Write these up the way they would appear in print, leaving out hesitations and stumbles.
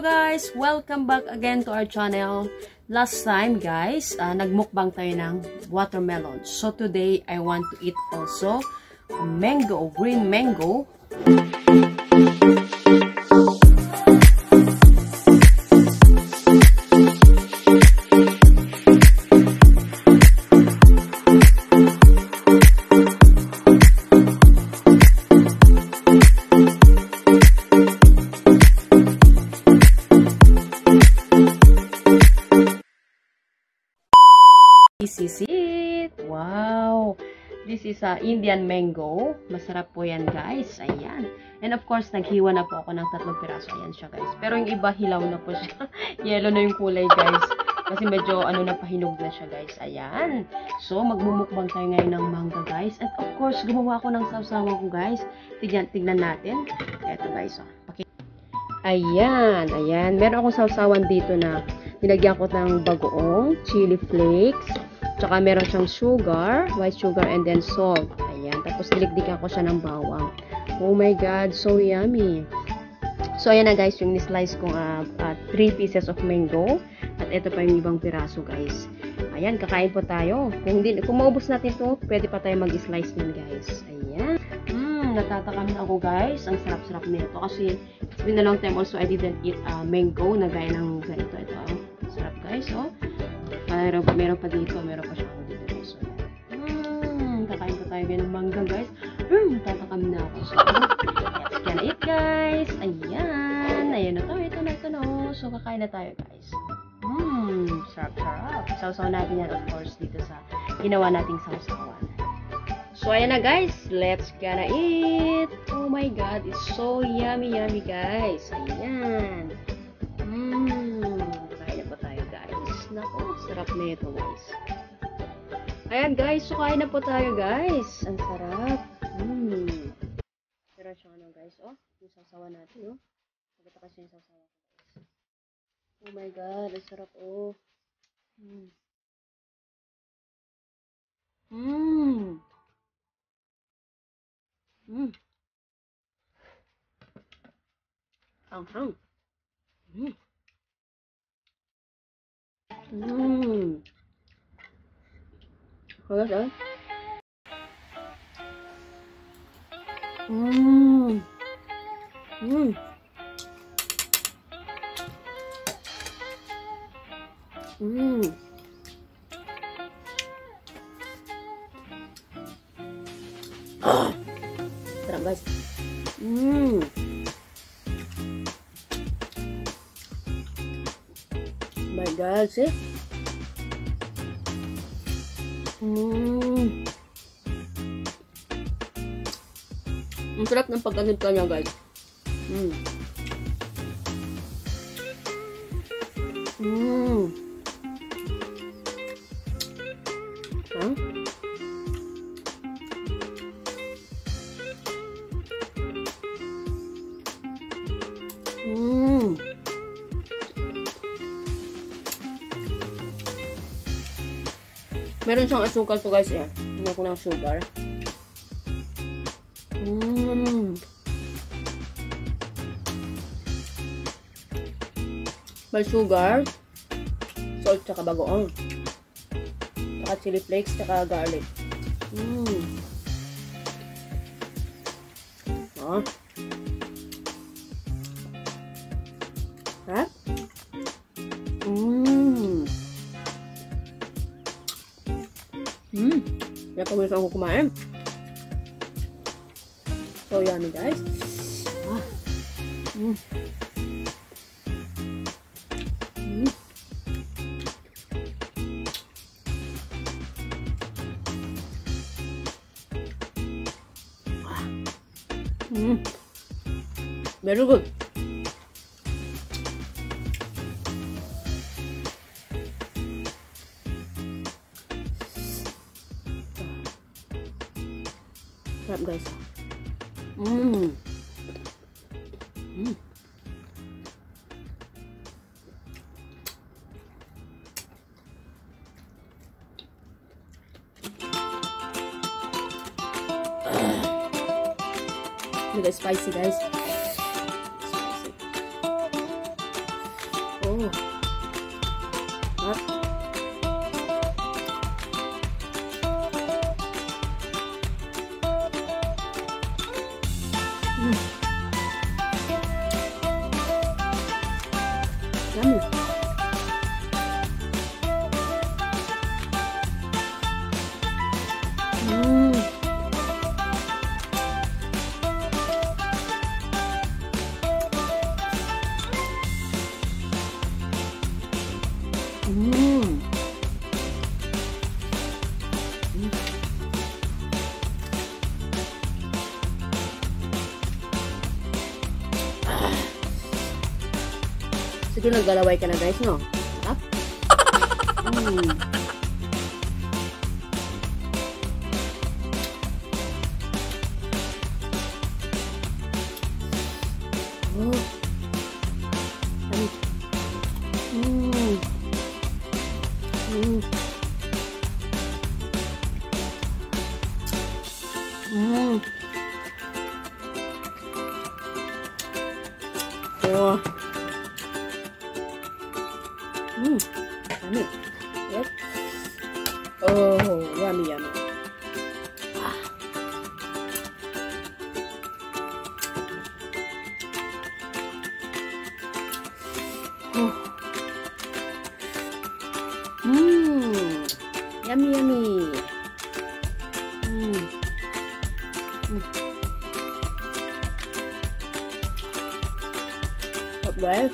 guys! Welcome back again to our channel. Last time guys, nagmukbang tayo ng watermelon. So today, I want to eat also mango, green mango. This is it. Wow! This is Indian mango. Masarap po yan guys. Ayan. And of course, naghiwa na po ako ng 3 piraso. Ayan siya guys. Pero yung iba hilaw na po siya. Yellow na yung kulay guys. Kasi medyo pahinog na siya guys. Ayan. So, magmumukbang tayo ngayon ng mangga guys. And of course, gumawa ako ng sawsawan ko guys. Tignan natin. Eto guys. Ayan. Ayan. Meron akong sawsawan dito na nilagyan ko ng bagoong, chili flakes, tsaka meron siyang sugar, white sugar, and then salt. Ayan. Tapos niligdikan ko siya ng bawang. Oh my God, so yummy. So, ayan na guys, yung nislice kong 3 pieces of mango. At ito pa yung ibang piraso guys. Ayan, kakain po tayo. Kung maubos natin ito, pwede pa tayo mag-slice nun guys. Ayan. Natatakam na ako guys. Ang sarap-sarap nito. Kasi, it's been a long time also I didn't eat mango na gaya ng ganito. Ito, sarap guys, oh. Meron pa dito, meron pa siya dito guys. So, kakain pa tayo ng mangga guys. Natatakam na ako. So, let's get it guys. Ayan. Ayan na to. Ito na. So, kakain na tayo guys. Sarap-sarap. Sausaw natin yan of course dito sa ginawa nating sausawan. So, ayan na guys. Let's gonna eat. Oh my God. It's so yummy guys. Ayan. Kain na po tayo guys. Naku, sarap na ito guys. Ayan guys. So, kain na po tayo guys. Ang sarap. Pero siya guys. Oh, yung sausawan natin. Oh. Maganda kasi yung sausawan ko guys. Oh my God. Ang sarap oh. Anghang. Hala guys. Sarap guys. My God, see? Ang sarap ng pagkanita niya guys. Meron siyang asukal to guys eh. Hindi ko ng sugar. May sugar, salt, tsaka bagoong. Tsaka chili flakes, tsaka garlic. Ha? Kaya pag ako kumain. So yummy guys. Very good. Sarap guys. Look at spicy guys. Spicy. Oh. Hot. Yummy. Sige, naggalaway ka na guys, no? Sarap. Oh. Oh. Yummy. Yes. Oh, yummy, yummy. Ah. Oh. Yummy, yummy. Hot bread.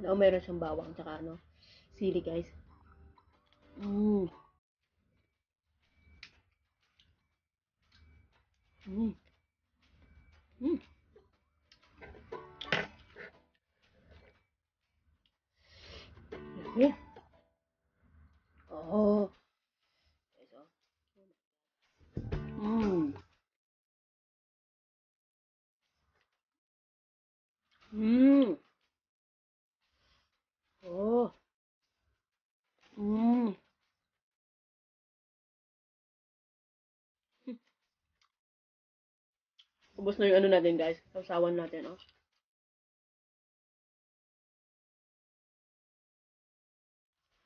Ano, meron siyang bawang tsaka ano, sili guys. Mm. Mm. Mm. Yeah. Oh. Mm. Mm. Oh. Mm. Ubos na yung ano natin guys. Sausawan natin, oh.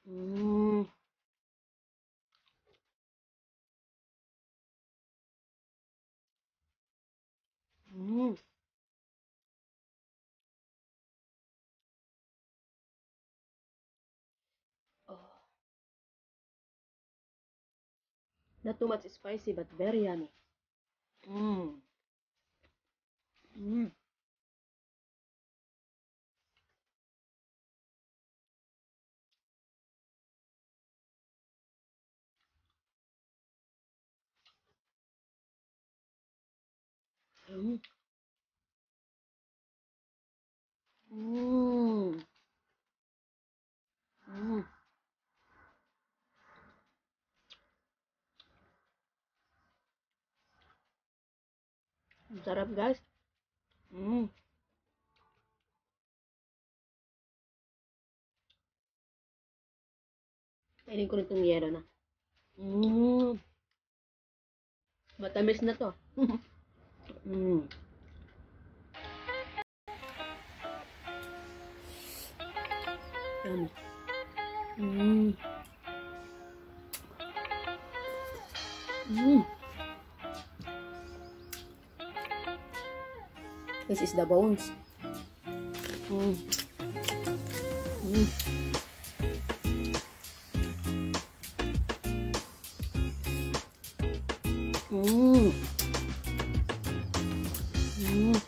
Mm. Mm. Oh. Not too much spicy but very yummy. Mm. Mm. Mm. Mm. Mm. Ang sarap guys. Mm. Kainin ko rin itong yero na. Mm. Matamis na to. Mm. Yummy. Mm. Mm. This is the bones. Mm. Mm. Mm. Mm.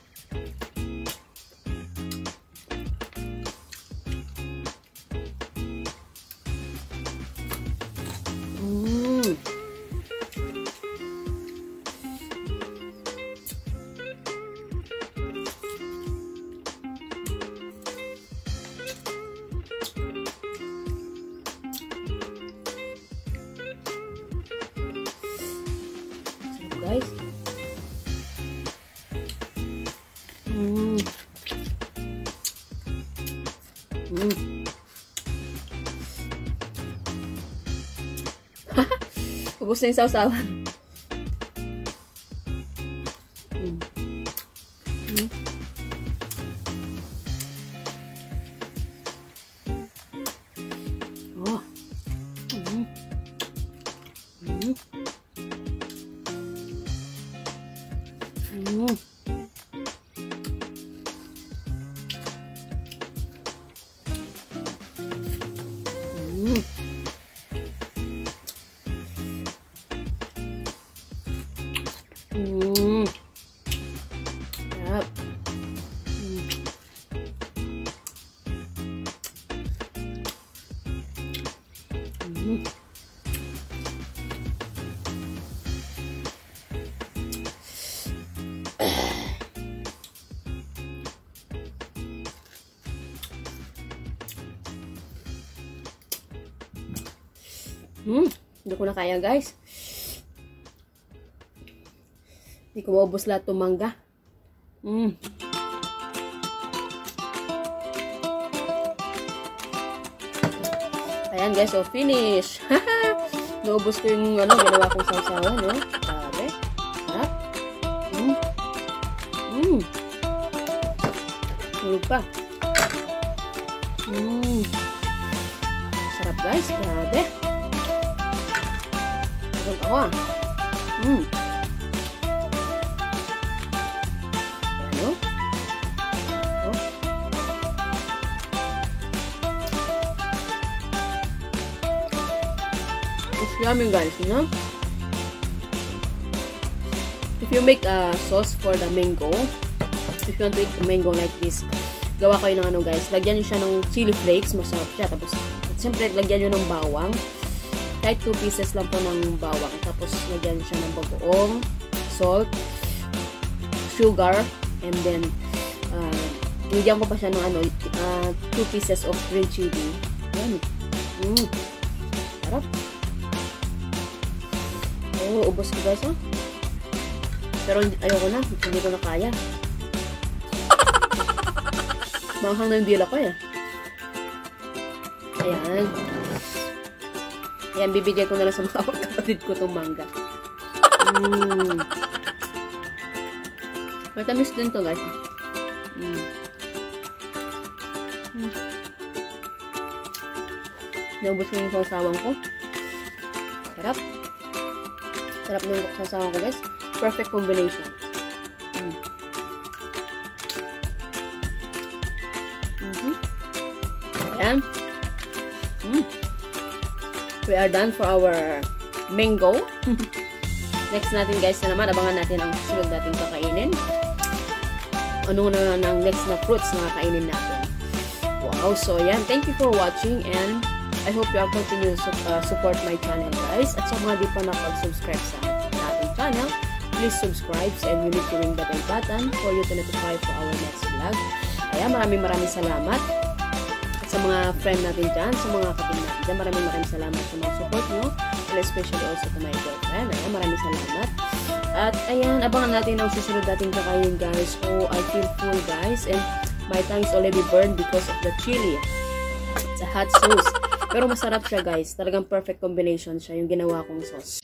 guys. Mm. Mm. Ubus na yung sausawan. Mm. Mm. Oh. Mm. Mm. Mm. Mm. Mm. Sarap. Mm. Mm. Hindi ko na kaya, guys. Hindi ko maubos lahat itong mangga. Ayan, guys. So, finish. Naubos ko yung ginawa kong sausawan, no? Sabi. Sarap. Tulog pa. Sarap, guys. Grabe. Sarap ako, ah. Ano? Oh. It's yummy, guys, you know? If you make a sauce for the mango, if you want to eat the mango like this, gawa kayo ng guys, lagyan nyo siya ng chili flakes, masarap siya. Tapos, siyempre, lagyan nyo ng bawang. Kahit 2 pieces lang po ng bawang. Tapos, lagyan siya ng bagoong, salt, sugar, and then, nilagyan ko pa siya ng 2 pieces of green chili. Yan. Sarap. Oh, ubos ko, guys, ha? Pero, ayoko na. Hindi ko na kaya. Manghang na yung dila ko, eh. Ayan. Ayan, bibigay ko na lang sa mga kapatid ko itong mangga. Matamis din to, guys. Naubos ko yung sausawang ko. Sarap. Sarap na yung sausawang ko, guys. Perfect combination. Ayan. We are done for our mango. Next natin, guys, na naman, abangan natin ang sunod natin kakainin. Ano na ng next na fruits na kakainin natin. Wow, so yan. Thank you for watching and I hope you are continue to support my channel, guys. At sa mga di pa nakapag-subscribe sa ating channel, please subscribe and you need to ring the bell button for you to notify for our next vlog. Kaya maraming salamat. Sa mga friend natin dyan, sa mga kapatid natin dyan, maraming salamat sa mga support nyo, and especially also to my girlfriend. Ayan, maraming salamat. At ayan, abangan natin ang susunod natin kakainin, guys. Oh, I feel full, guys, and my tongue is already burned because of the chili. It's a hot sauce. Pero masarap siya, guys. Talagang perfect combination siya, yung ginawa kong sauce.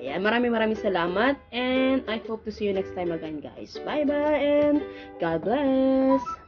Ayan, maraming salamat, and I hope to see you next time again, guys. Bye-bye, and God bless!